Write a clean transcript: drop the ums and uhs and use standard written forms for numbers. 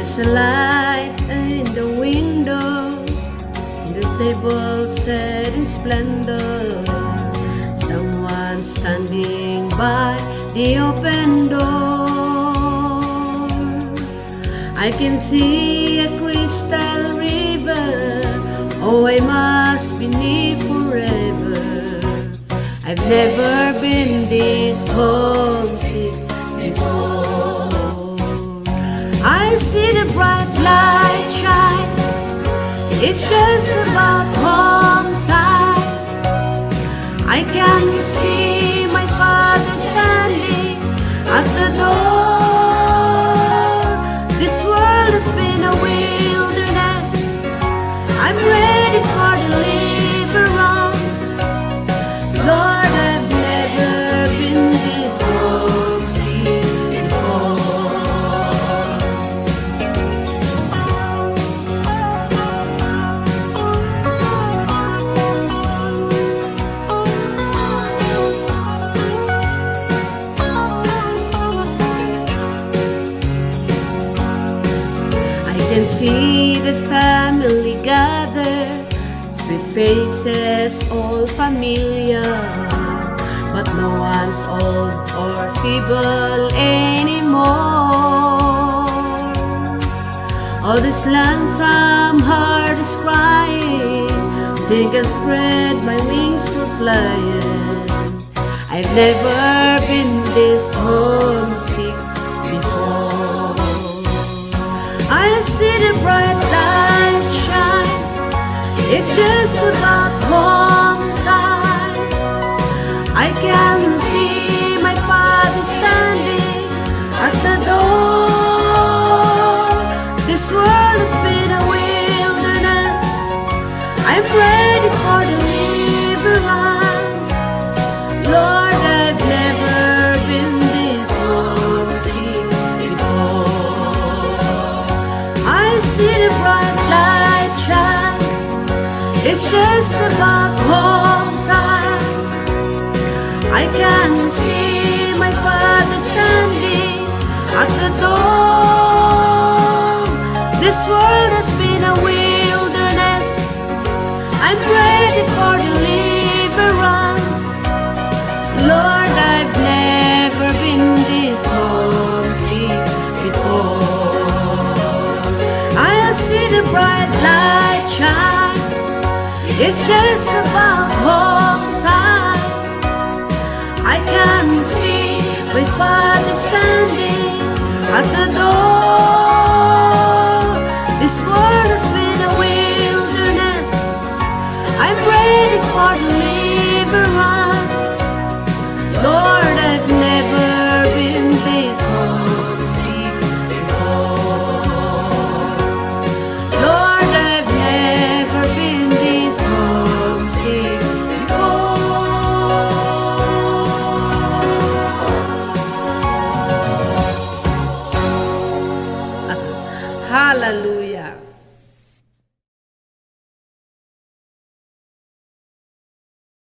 There's a light in the window, the table set in splendor. Someone standing by the open door. I can see a crystal river. Oh, I must be near forever. I've never been this homesick before. I see the bright light shine. It's just about home time. I can see my father standing at the door. This world has been a wilderness. I'm ready for deliverance. Lord, I've never been this homesick before. I can see the family gather, sweet faces all familiar, but no one's old or feeble anymore. All this lonesome heart is crying, think I'll spread my wings for flying. I've never been this homesick before. I see the bright light shine. It's just about home time. I can see my father standing at the door. This world has been a wilderness. I'm ready for deliverance. Lord, I've never been this homesick before. I see the bright light shine. It's just about home time. I can see my father standing at the door. This world has been a wilderness. I'm ready for deliverance. Lord, I've never been this homesick before. I see the bright light shine. It's just about home time. I can see my father standing at the door. This world has been a wilderness. I'm ready for deliverance. Lord, I've never been this homesick before. Lord, I've never been this homesick before. Hallelujah.